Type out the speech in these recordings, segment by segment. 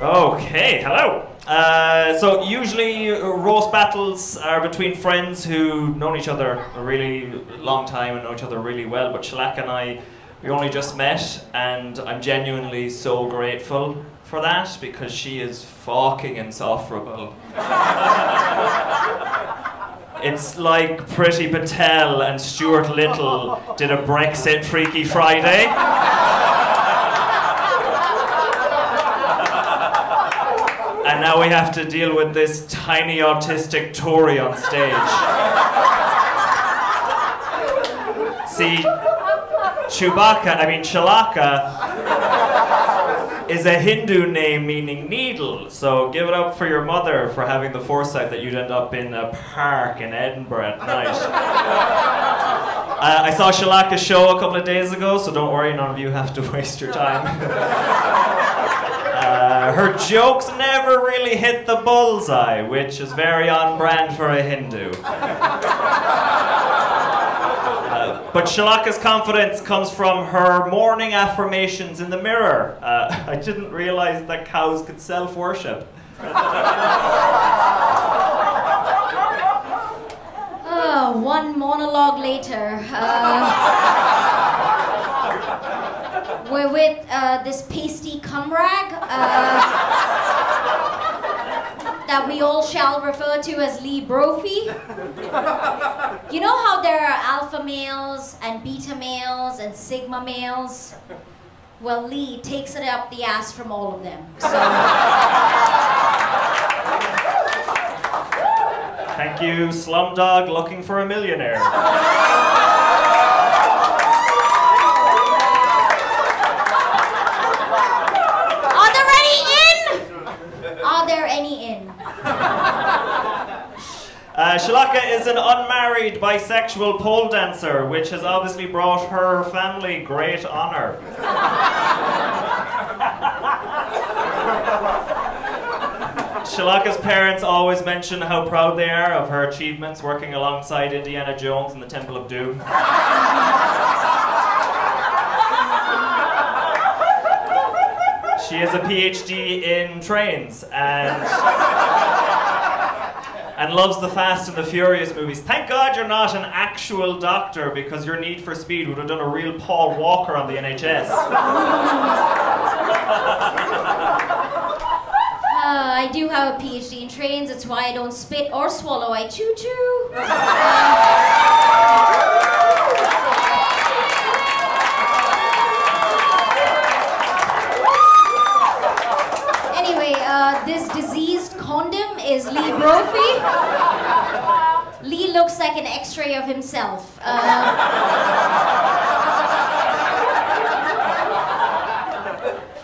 Okay, hello. So usually roast battles are between friends who've known each other a really long time and know each other really well, but Shellac and I, we only just met, and I'm genuinely so grateful for that because she is fucking insufferable. It's like Priti Patel and Stuart Little did a Brexit Freaky Friday. And now we have to deal with this tiny autistic Tory on stage. See, Shalaka is a Hindu name meaning needle, so give it up for your mother for having the foresight that you'd end up in a park in Edinburgh at night. I saw Shalaka's show a couple of days ago, so don't worry, none of you have to waste your time. Her jokes never really hit the bullseye, which is very on brand for a Hindu. But Shalaka's confidence comes from her morning affirmations in the mirror. I didn't realize that cows could self-worship. One monologue later. We're with this pasty cumrag that we all shall refer to as Lee Brophy. You know how there are alpha males and beta males and sigma males? Well, Lee takes it up the ass from all of them. So. Thank you, Slumdog looking for a millionaire. Shalaka is an unmarried bisexual pole dancer, which has obviously brought her family great honor. Shalaka's parents always mention how proud they are of her achievements working alongside Indiana Jones in the Temple of Doom. She has a PhD in trains and loves the Fast and the Furious movies. Thank God you're not an actual doctor, because your Need for Speed would have done a real Paul Walker on the NHS. I do have a PhD in trains. It's why I don't spit or swallow. I choo-choo. Anyway, this diseased condom is Lee Brophy. Lee looks like an x-ray of himself.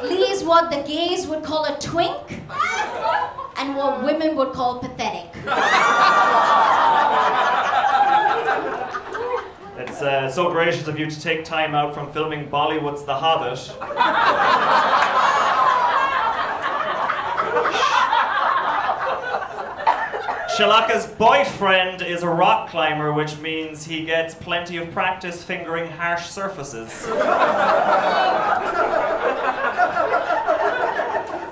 Lee is what the gays would call a twink, and what women would call pathetic. It's so gracious of you to take time out from filming Bollywood's The Hobbit. Shalaka's boyfriend is a rock climber, which means he gets plenty of practice fingering harsh surfaces.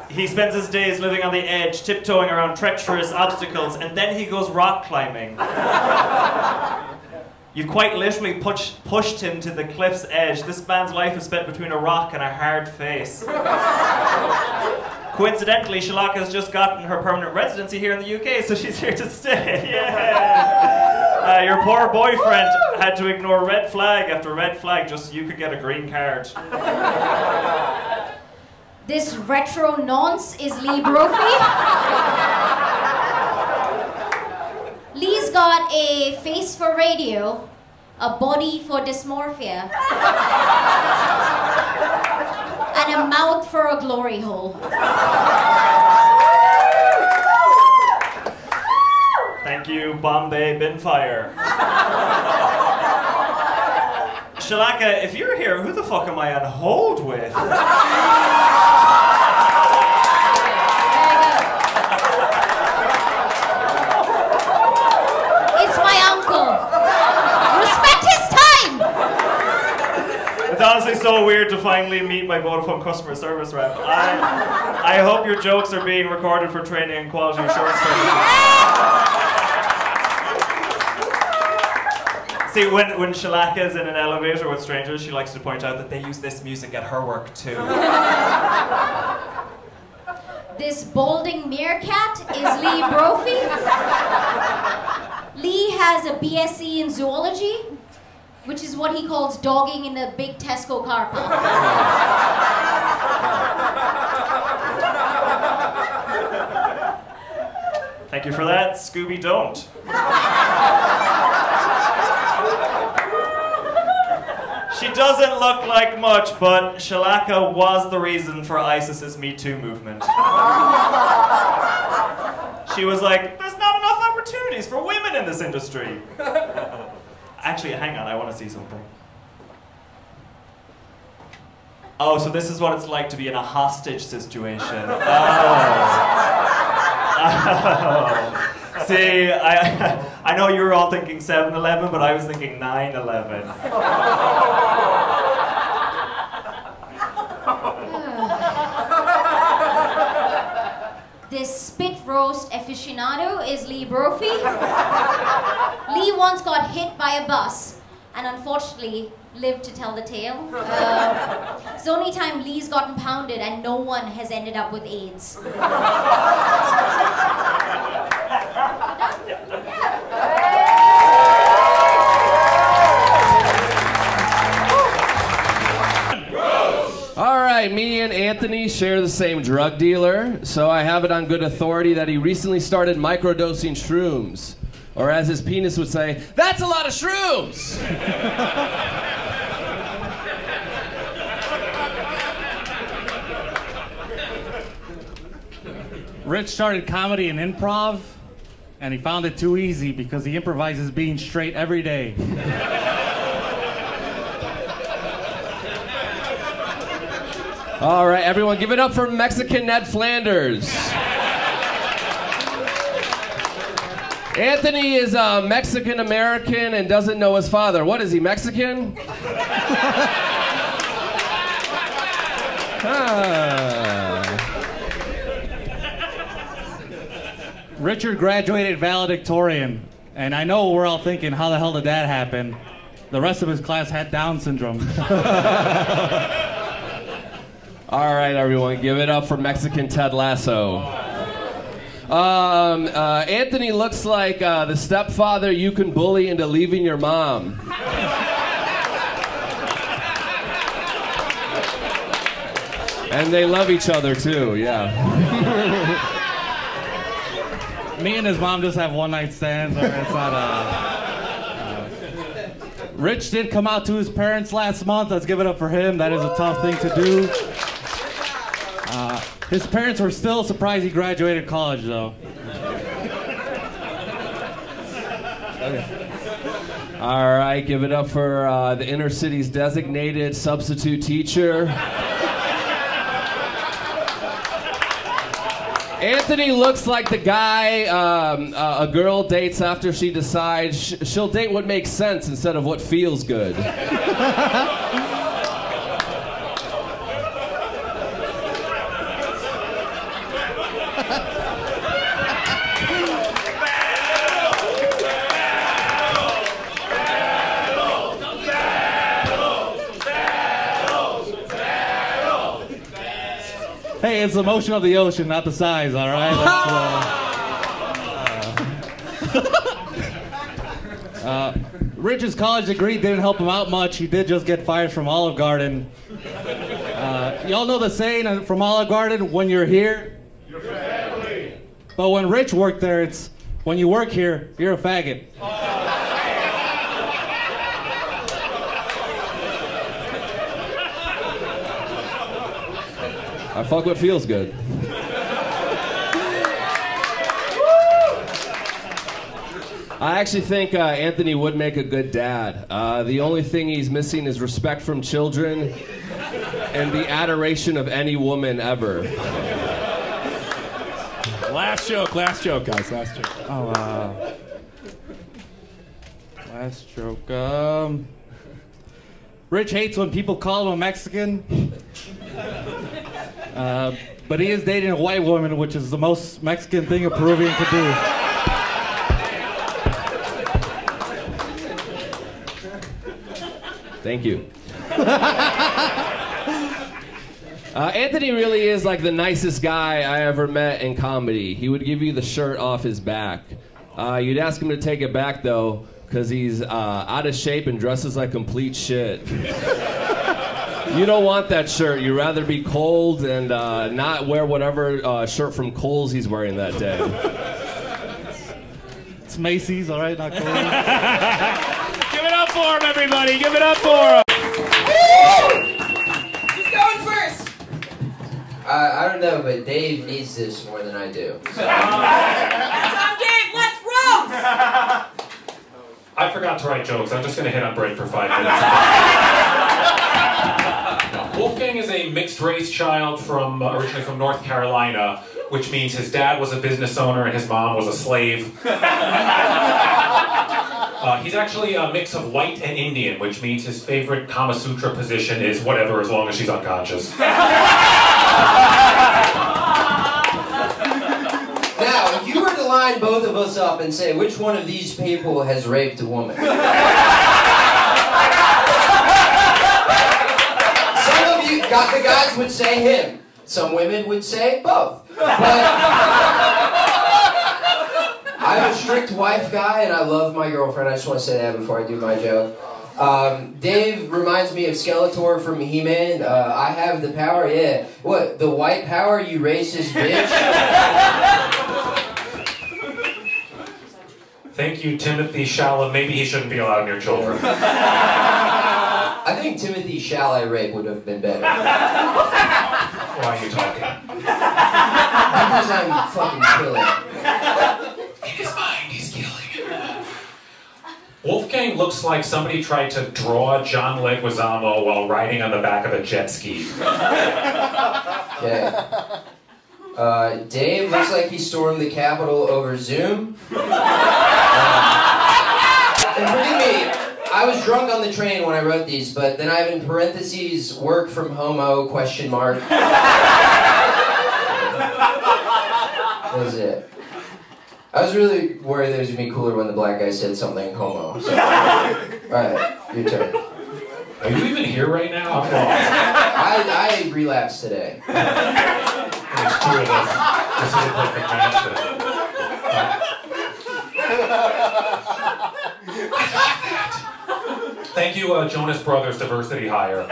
He spends his days living on the edge, tiptoeing around treacherous obstacles, and then he goes rock climbing. You quite literally pushed him to the cliff's edge. This man's life is spent between a rock and a hard face. Coincidentally, Shalaka has just gotten her permanent residency here in the UK, so she's here to stay. Yeah. Your poor boyfriend had to ignore red flag after red flag just so you could get a green card. This retro nonce is Lee Brophy. Lee's got a face for radio, a body for dysmorphia, and a mouth for a glory hole. Thank you, Bombay Binfire. Shalaka, if you're here, who the fuck am I on hold with? It's honestly so weird to finally meet my Vodafone customer service rep. I hope your jokes are being recorded for training and quality assurance purposes. See, when Shellac is in an elevator with strangers, she likes to point out that they use this music at her work too. This balding meerkat is Lee Brophy. Lee has a BSc in zoology, which is what he calls dogging in the big Tesco car park. Thank you for that. Scooby don't. She doesn't look like much, but Shalaka was the reason for ISIS's Me Too movement. She was like, there's not enough opportunities for women in this industry. Actually, hang on, I want to see something. Oh, so this is what it's like to be in a hostage situation. Oh. See, I know you were all thinking 7-Eleven, but I was thinking 9/11. This spit roast aficionado is Lee Brophy. Lee once got hit by a bus and unfortunately lived to tell the tale. It's the only time Lee's gotten pounded and no one has ended up with AIDS. All right, me and Anthony share the same drug dealer, so I have it on good authority that he recently started microdosing shrooms. Or as his penis would say, that's a lot of shrooms! Rich started comedy and improv, and he found it too easy because he improvises being straight every day. All right, everyone, give it up for Mexican Ned Flanders. Anthony is Mexican-American and doesn't know his father. What is he, Mexican? Richard graduated valedictorian, and I know we're all thinking, how the hell did that happen? The rest of his class had Down syndrome. All right, everyone, give it up for Mexican Ted Lasso. Anthony looks like the stepfather you can bully into leaving your mom. And they love each other too, yeah. Me and his mom just have one-night stands. It's not Rich did come out to his parents last month. Let's give it up for him. That is a tough thing to do. His parents were still surprised he graduated college, though. All right, give it up for the inner city's designated substitute teacher. Anthony looks like the guy a girl dates after she decides she'll date what makes sense instead of what feels good. Hey, it's the motion of the ocean, not the size, all right? Rich's college degree didn't help him out much. He did just get fired from Olive Garden. Y'all know the saying from Olive Garden, when you're here, you're family. But when Rich worked there, it's when you work here, you're a faggot. I fuck what feels good. I actually think Anthony would make a good dad. The only thing he's missing is respect from children and the adoration of any woman ever. Last joke, guys, last joke. Last joke. Rich hates when people call him a Mexican. But he is dating a white woman, which is the most Mexican thing a Peruvian could do. Thank you. Anthony really is like the nicest guy I ever met in comedy. He would give you the shirt off his back. You'd ask him to take it back, though, because he's out of shape and dresses like complete shit. You don't want that shirt. You'd rather be cold and not wear whatever shirt from Kohl's he's wearing that day. It's Macy's, all right, not Kohl's. Give it up for him, everybody. Give it up for him. Who's going first? I don't know, but Dave needs this more than I do. So. I'm Dave. Let's roast! I forgot to write jokes. I'm just going to hit on break for 5 minutes. Wolfgang is a mixed-race child originally from North Carolina, which means his dad was a business owner and his mom was a slave. He's actually a mix of white and Indian, which means his favorite Kama Sutra position is whatever, as long as she's unconscious. Now, if you were to line both of us up and say, which one of these people has raped a woman? Some of you, the guys would say him. Some women would say both. But I'm a strict wife guy, and I love my girlfriend. I just want to say that before I do my joke. Dave reminds me of Skeletor from He-Man. I have the power, yeah. What, the white power, you racist bitch? Thank you, Timothy Chalamet. Maybe he shouldn't be allowed near children. I think Timothy Chalamet rape would have been better. Why are you talking? Because I'm fucking killing. In his mind, he's killing him. Wolfgang looks like somebody tried to draw John Leguizamo while riding on the back of a jet ski. Okay. Dave looks like he stormed the Capitol over Zoom. And forgive me, I was drunk on the train when I wrote these, but then I have in parentheses, work from homo, question mark. That was it. I was really worried that it was going to be cooler when the black guy said something homo. So. Alright, your turn. Are you even here right now? I'm lost. I relapsed today. There's two of us. This is a perfect match. Thank you, Jonas Brothers Diversity Hire.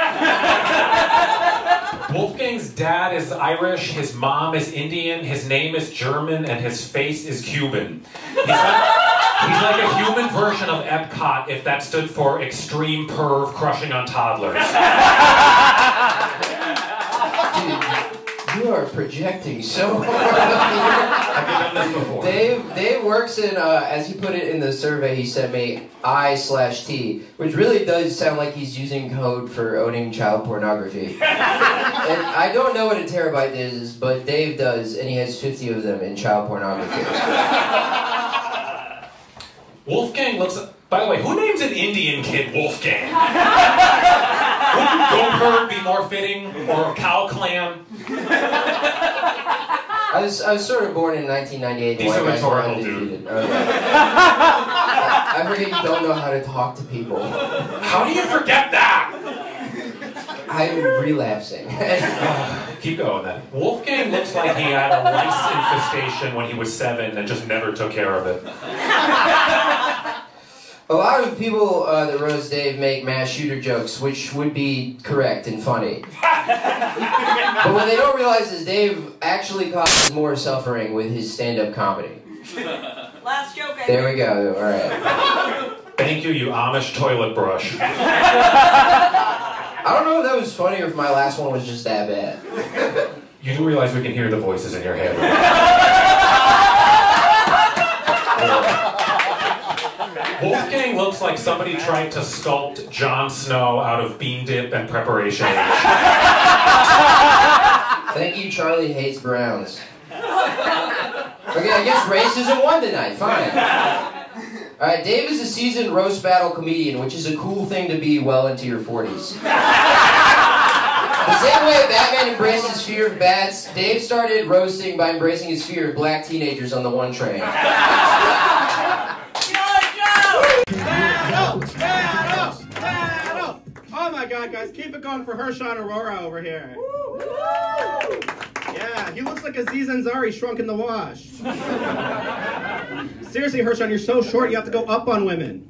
Wolfgang's dad is Irish, his mom is Indian, his name is German, and his face is Cuban. He's like a human version of Epcot if that stood for Extreme Perv Crushing on Toddlers. Dude, you are projecting so hard. Have you done this before? Dave works in, as he put it in the survey he sent me, I/T, which really does sound like he's using code for owning child pornography. And I don't know what a terabyte is, but Dave does, and he has 50 of them in child pornography. Wolfgang looks... By the way, who names an Indian kid Wolfgang? Wouldn't Goatherd be more fitting? Or Cow Clan? I was sort of born in 1998. These are rhetorical, dude. Okay. I forget you don't know how to talk to people. How do you forget that? I'm relapsing. Keep going then. Wolfgang looks like he had a lice infestation when he was 7 and just never took care of it. A lot of people that roast Dave make mass shooter jokes, which would be correct and funny. But what they don't realize is Dave actually causes more suffering with his stand-up comedy. Last joke, I There we go, alright. Thank you, you Amish toilet brush. I don't know if that was funny or if my last one was just that bad. You do realize we can hear the voices in your head, right? Wolfgang looks like somebody tried to sculpt Jon Snow out of bean dip and preparation H. Thank you, Charlie hates Browns. Okay, I guess racism won tonight, fine. All right, Dave is a seasoned roast battle comedian, which is a cool thing to be well into your 40s. The same way Batman embraced his fear of bats, Dave started roasting by embracing his fear of black teenagers on the one train. Oh my god, guys, keep it going for Hershon Aurora over here. Yeah, he looks like Aziz Ansari shrunk in the wash. Seriously, Hershon, you're so short you have to go up on women.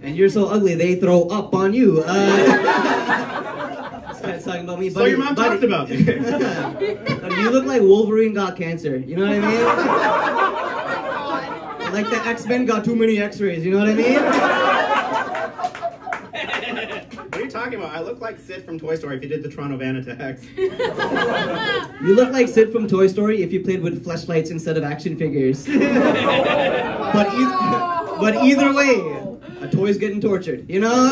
And you're so ugly they throw up on you. This guy's talking about me. So your mom talked about me. You look like Wolverine got cancer. You know what I mean? Like the X-Men got too many X-rays. You know what I mean? What are you talking about? I look like Sid from Toy Story if you did the Toronto Van attacks. You look like Sid from Toy Story if you played with fleshlights instead of action figures. But either way, a toy's getting tortured, you know?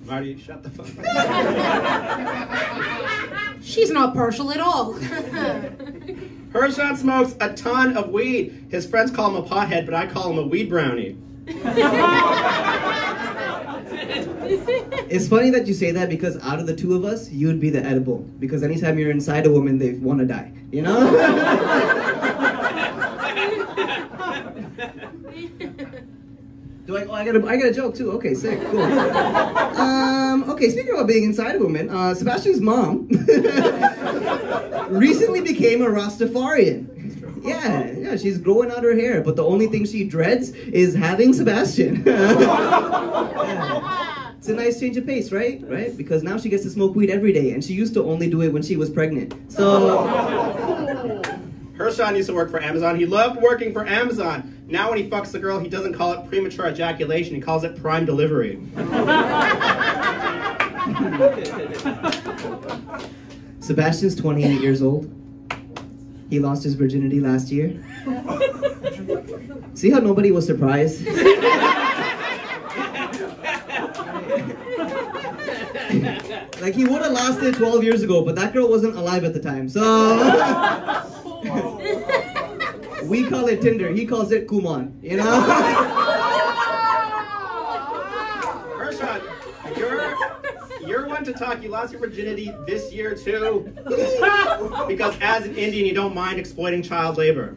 Marty, shut the fuck up. She's not partial at all. Hershon smokes a ton of weed. His friends call him a pothead, but I call him a weed brownie. It's funny that you say that because out of the two of us, you would be the edible. Because anytime you're inside a woman, they want to die, you know? I got a joke too. Okay, sick, cool. Okay, speaking about being inside a woman, Sebastian's mom recently became a Rastafarian. Yeah, she's growing out her hair, but the only thing she dreads is having Sebastian. Yeah. It's a nice change of pace, right? Because now she gets to smoke weed every day, and she used to only do it when she was pregnant. So... Hershon used to work for Amazon. He loved working for Amazon. Now when he fucks the girl, he doesn't call it premature ejaculation. He calls it prime delivery. Sebastian's 28 years old. He lost his virginity last year. See how nobody was surprised? Like, he would have lost it 12 years ago, but that girl wasn't alive at the time, so... We call it Tinder, he calls it Kumon, you know? Hershon, you're one to talk. You lost your virginity this year, too. Because as an Indian, you don't mind exploiting child labor.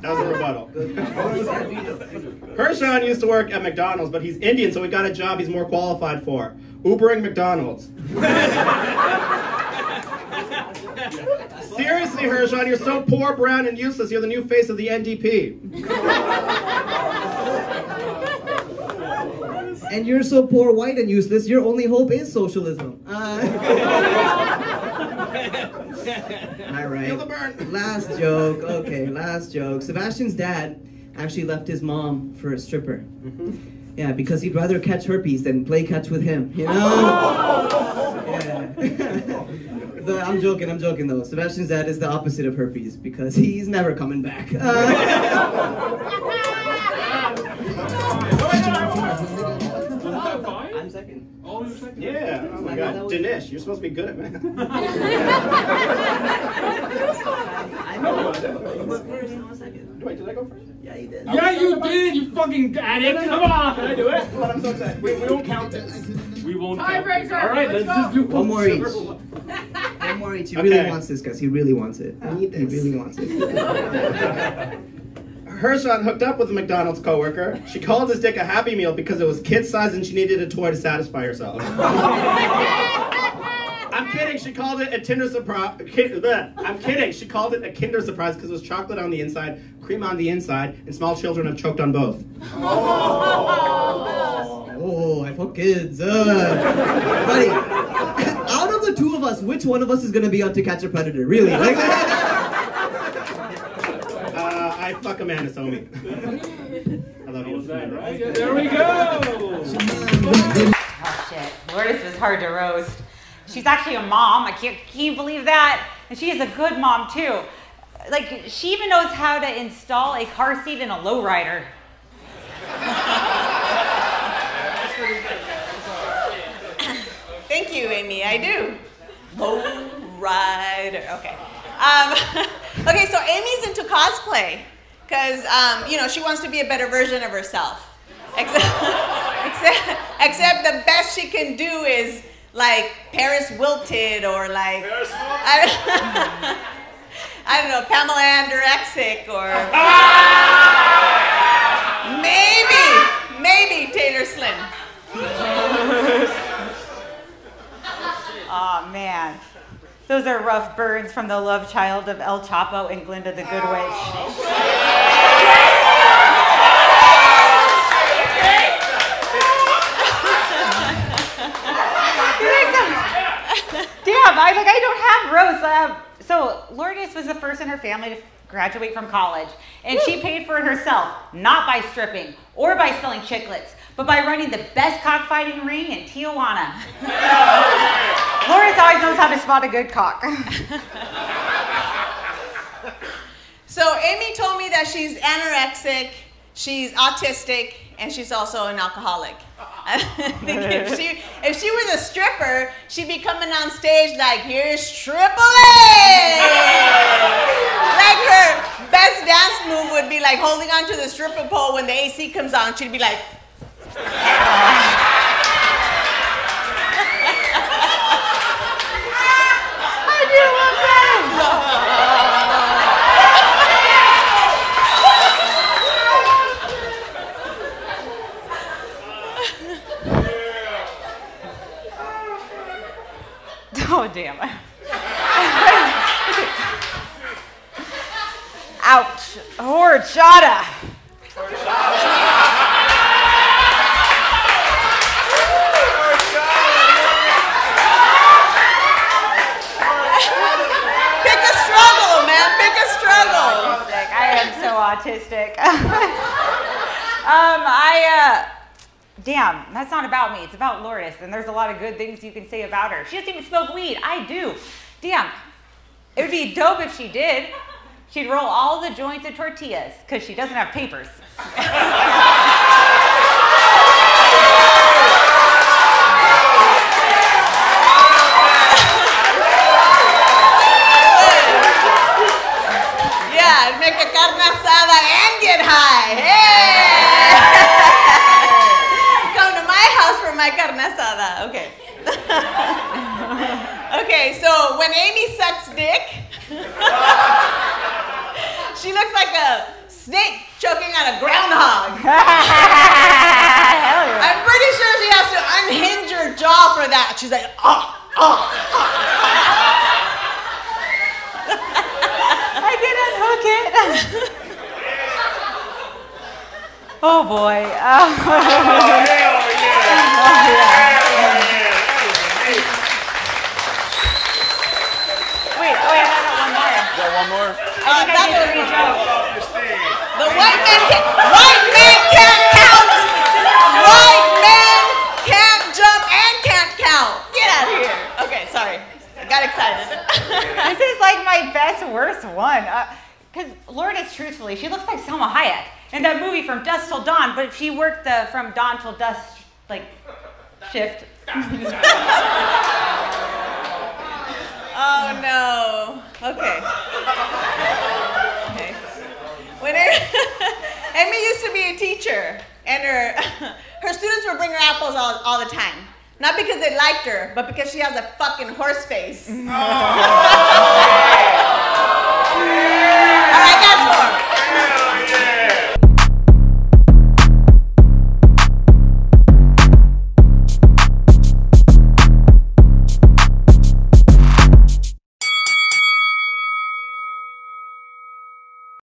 That was a rebuttal. Hershon used to work at McDonald's, but he's Indian, so he got a job he's more qualified for. Ubering McDonald's. Seriously, Hershon, you're so poor, brown, and useless. You're the new face of the NDP. And you're so poor, white, and useless, your only hope is socialism. Alright, Feel the burn. last joke. Okay, last joke. Sebastian's dad actually left his mom for a stripper. Yeah, because he'd rather catch herpes than play catch with him, you know? Yeah. I'm joking though. Sebastian's dad is the opposite of herpes because he's never coming back. I'm second. Oh, you're second? Yeah. Oh my god. Dinesh, you're supposed to be good at math. I know. You went first, I was second. Wait, did I go first? Yeah, you did. Yeah, you did, you fucking addict. Come on. Can I do it? Come on, I'm so excited. We won't count this. We won't. Tiebreaker. All right, let's just do one more each. One more each. He really wants this, guys. He really wants it. He really wants it. Hershon hooked up with a McDonald's coworker. She called his dick a Happy Meal because it was kid size and she needed a toy to satisfy herself. I'm kidding. She called it a Tinder surprise. I'm kidding. She called it a Kinder Surprise because it was chocolate on the inside, cream on the inside, and small children have choked on both. Oh, I fuck kids. Buddy, out of the two of us, which one of us is gonna be on To Catch a Predator? Really? Like, I fuck Amanda Somi. I love you. Right? Yeah, there we go. Oh shit, Lourdes was hard to roast. She's actually a mom. Can you believe that? And she is a good mom too. Like, she even knows how to install a car seat in a lowrider. Thank you, Amy. I do. Low rider. Okay. Okay, so Amy's into cosplay because, you know, she wants to be a better version of herself. Except the best she can do is like Paris Wilted or like, I don't know, Pamela Andrexic or maybe Taylor Slim. Oh man, those are rough burns from the love child of El Chapo and Glinda the Good Witch. Damn, I don't have roast. So Lourdes was the first in her family to graduate from college, and she paid for it herself, not by stripping or by selling chiclets, but by running the best cockfighting ring in Tijuana. Lourdes always knows how to spot a good cock. So Amy told me that she's anorexic, she's autistic, and she's also an alcoholic. I think if she was a stripper, she'd be coming on stage like, here's Triple A! Like her best dance move would be like holding onto the stripper pole when the AC comes on. She'd be like, I do love that! Oh, damn. Ouch. Horchata. pick a struggle, man. Pick a struggle. I am so autistic. Damn, that's not about me. It's about Lourdes, and there's a lot of good things you can say about her. She doesn't even smoke weed. I do. Damn, it would be dope if she did. She'd roll all the joints and tortillas, because she doesn't have papers. Yeah, make a carne asada and get high. Hey! Come to my house for my carne asada. Okay. Okay, so when Amy sucks dick, she looks like a snake choking on a groundhog. I'm pretty sure she has to unhinge her jaw for that. She's like, I can unhook it. Oh boy. Wait, I got one more. You got one more? I think I did 3 jokes. the white man can't count. White man can't jump and can't count. Get out of here. Okay, sorry. I got excited. This is like my best, worst one. Because Lourdes, truthfully, she looks like Selma Hayek in that movie From Dusk Till Dawn, but if she worked the From Dawn Till Dusk, like, shift. Oh no. Okay. When Amy used to be a teacher, and her students would bring her apples all the time. Not because they liked her, but because she has a fucking horse face.